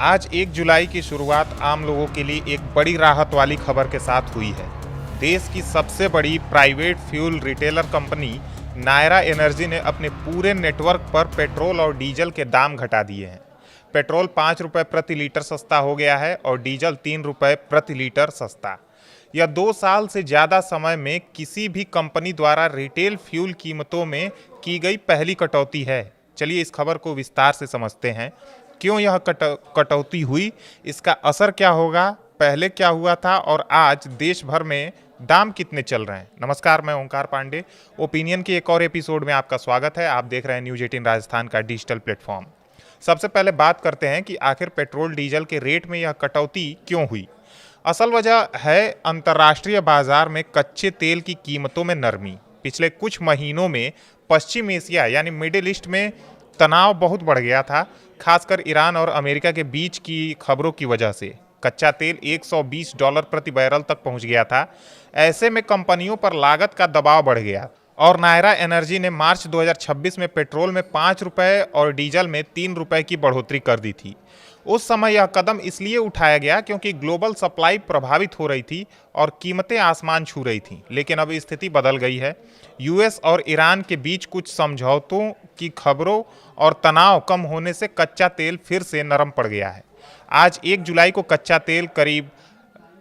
आज 1 जुलाई की शुरुआत आम लोगों के लिए एक बड़ी राहत वाली खबर के साथ हुई है। देश की सबसे बड़ी private fuel retailer company Nayara Energy ने अपने पूरे नेटवर्क पर पेट्रोल और डीजल के दाम घटा दिए हैं। पेट्रोल 5 रुपये प्रति लीटर सस्ता हो गया है और डीजल 3 रुपये प्रति लीटर सस्ता। यह 2 साल से ज़्यादा समय में किसी भी कंपनी द्वारा रिटेल फ्यूल कीमतों में की गई पहली कटौती है। चलिए इस खबर को विस्तार से समझते हैं। क्यों यह कटौती हुई, इसका असर क्या होगा, पहले क्या हुआ था और आज देश भर में दाम कितने चल रहे हैं। नमस्कार, मैं ओंकार पांडे। ओपिनियन के एक और एपिसोड में आपका स्वागत है। आप देख रहे हैं न्यूज़ 18 राजस्थान का डिजिटल प्लेटफॉर्म। सबसे पहले बात करते हैं कि आखिर पेट्रोल डीजल के रेट में यह कटौती क्यों हुई। असल वजह है अंतर्राष्ट्रीय बाजार में कच्चे तेल की कीमतों में नरमी। पिछले कुछ महीनों में पश्चिम एशिया यानी मिडिल ईस्ट में तनाव बहुत बढ़ गया था, खासकर ईरान और अमेरिका के बीच की खबरों की वजह से। कच्चा तेल $120 प्रति बैरल तक पहुंच गया था। ऐसे में कंपनियों पर लागत का दबाव बढ़ गया और नायरा एनर्जी ने मार्च 2026 में पेट्रोल में 5 रुपये और डीजल में 3 रुपये की बढ़ोतरी कर दी थी। उस समय यह कदम इसलिए उठाया गया क्योंकि ग्लोबल सप्लाई प्रभावित हो रही थी और कीमतें आसमान छू रही थीं। लेकिन अब स्थिति बदल गई है। यूएस और ईरान के बीच कुछ समझौतों की खबरों और तनाव कम होने से कच्चा तेल फिर से नरम पड़ गया है। आज 1 जुलाई को कच्चा तेल करीब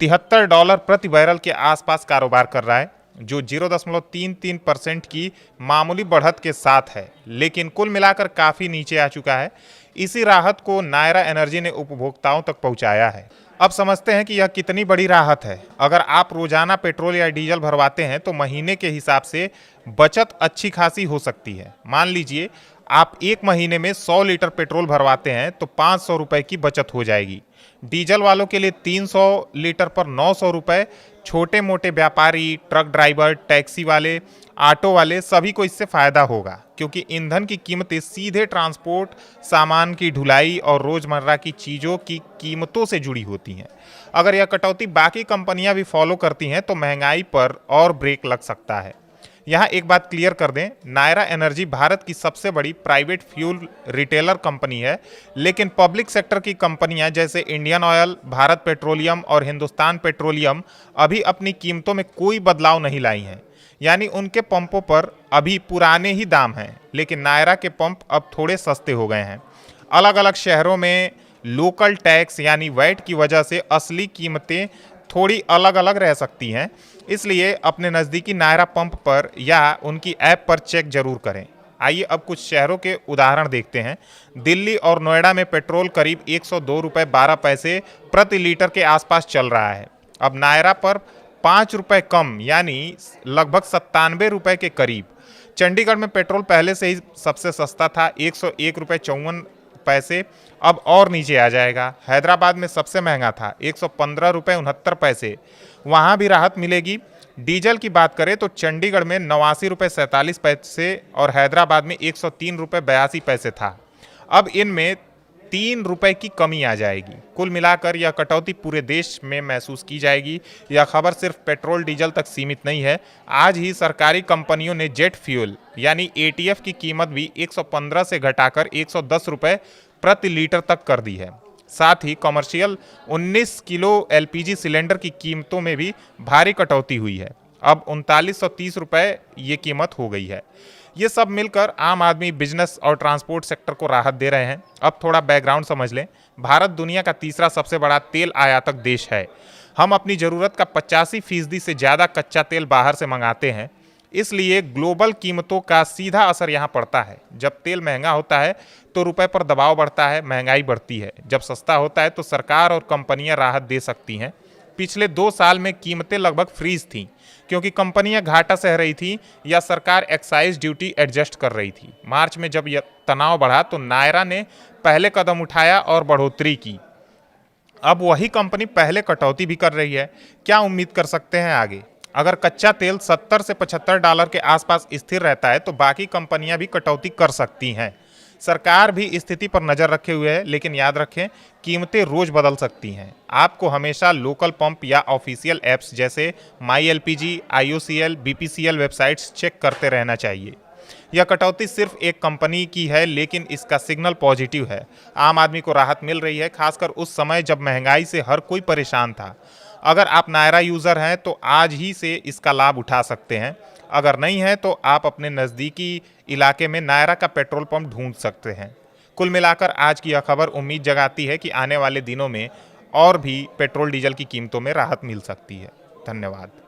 $73 प्रति बैरल के आसपास कारोबार कर रहा है, जो 0.33% की मामूली बढ़त के साथ है, लेकिन कुल मिलाकर काफ़ी नीचे आ चुका है। इसी राहत को नायरा एनर्जी ने उपभोक्ताओं तक पहुंचाया है। अब समझते हैं कि यह कितनी बड़ी राहत है। अगर आप रोजाना पेट्रोल या डीजल भरवाते हैं तो महीने के हिसाब से बचत अच्छी खासी हो सकती है। मान लीजिए आप एक महीने में 100 लीटर पेट्रोल भरवाते हैं तो 500 रुपये की बचत हो जाएगी। डीजल वालों के लिए 300 लीटर पर 900 रुपये। छोटे मोटे व्यापारी, ट्रक ड्राइवर, टैक्सी वाले, ऑटो वाले सभी को इससे फ़ायदा होगा, क्योंकि ईंधन की कीमतें सीधे ट्रांसपोर्ट, सामान की ढुलाई और रोज़मर्रा की चीज़ों की कीमतों से जुड़ी होती हैं। अगर यह कटौती बाकी कंपनियां भी फॉलो करती हैं तो महंगाई पर और ब्रेक लग सकता है। यहाँ एक बात क्लियर कर दें, नायरा एनर्जी भारत की सबसे बड़ी प्राइवेट फ्यूल रिटेलर कंपनी है, लेकिन पब्लिक सेक्टर की कंपनियां जैसे इंडियन ऑयल, भारत पेट्रोलियम और हिंदुस्तान पेट्रोलियम अभी अपनी कीमतों में कोई बदलाव नहीं लाई हैं। यानी उनके पंपों पर अभी पुराने ही दाम हैं, लेकिन नायरा के पंप अब थोड़े सस्ते हो गए हैं। अलग अलग शहरों में लोकल टैक्स यानी वैट की वजह से असली कीमतें थोड़ी अलग अलग रह सकती हैं, इसलिए अपने नज़दीकी नायरा पंप पर या उनकी ऐप पर चेक जरूर करें। आइए अब कुछ शहरों के उदाहरण देखते हैं। दिल्ली और नोएडा में पेट्रोल करीब 102 रुपये 12 पैसे प्रति लीटर के आसपास चल रहा है। अब नायरा पर 5 रुपये कम यानी लगभग 97 रुपये के करीब। चंडीगढ़ में पेट्रोल पहले से ही सबसे सस्ता था, 101 रुपये 54 पैसे, अब और नीचे आ जाएगा। हैदराबाद में सबसे महंगा था, 115 रुपये 69 पैसे, वहाँ भी राहत मिलेगी। डीजल की बात करें तो चंडीगढ़ में 89 रुपये 47 पैसे और हैदराबाद में 103 रुपये 82 पैसे था। अब इनमें 3 रुपये की कमी आ जाएगी। कुल मिलाकर यह कटौती पूरे देश में महसूस की जाएगी। यह खबर सिर्फ पेट्रोल डीजल तक सीमित नहीं है। आज ही सरकारी कंपनियों ने जेट फ्यूल यानी एटीएफ की कीमत भी 115 से घटाकर 110 रुपये प्रति लीटर तक कर दी है। साथ ही कमर्शियल 19 किलो एलपीजी सिलेंडर की कीमतों में भी भारी कटौती हुई है। अब 3930 रुपये ये कीमत हो गई है। ये सब मिलकर आम आदमी, बिजनेस और ट्रांसपोर्ट सेक्टर को राहत दे रहे हैं। अब थोड़ा बैकग्राउंड समझ लें। भारत दुनिया का तीसरा सबसे बड़ा तेल आयातक देश है। हम अपनी ज़रूरत का 85% से ज़्यादा कच्चा तेल बाहर से मंगाते हैं, इसलिए ग्लोबल कीमतों का सीधा असर यहाँ पड़ता है। जब तेल महंगा होता है तो रुपए पर दबाव बढ़ता है, महंगाई बढ़ती है। जब सस्ता होता है तो सरकार और कंपनियां राहत दे सकती हैं। पिछले 2 साल में कीमतें लगभग फ्रीज थीं, क्योंकि कंपनियां घाटा सह रही थीं या सरकार एक्साइज ड्यूटी एडजस्ट कर रही थी। मार्च में जब यह तनाव बढ़ा तो नायरा ने पहले कदम उठाया और बढ़ोतरी की। अब वही कंपनी पहले कटौती भी कर रही है। क्या उम्मीद कर सकते हैं आगे? अगर कच्चा तेल $70 से $75 के आसपास स्थिर रहता है तो बाकी कंपनियां भी कटौती कर सकती हैं। सरकार भी स्थिति पर नज़र रखे हुए है, लेकिन याद रखें कीमतें रोज़ बदल सकती हैं। आपको हमेशा लोकल पंप या ऑफिशियल ऐप्स जैसे my LPG, IOCL, BPCL websites check करते रहना चाहिए। यह कटौती सिर्फ एक कंपनी की है, लेकिन इसका सिग्नल पॉजिटिव है। आम आदमी को राहत मिल रही है, खासकर उस समय जब महंगाई से हर कोई परेशान था। अगर आप नायरा यूज़र हैं तो आज ही से इसका लाभ उठा सकते हैं। अगर नहीं है तो आप अपने नज़दीकी इलाके में नायरा का पेट्रोल पंप ढूंढ सकते हैं। कुल मिलाकर आज की यह खबर उम्मीद जगाती है कि आने वाले दिनों में और भी पेट्रोल डीजल की कीमतों में राहत मिल सकती है। धन्यवाद।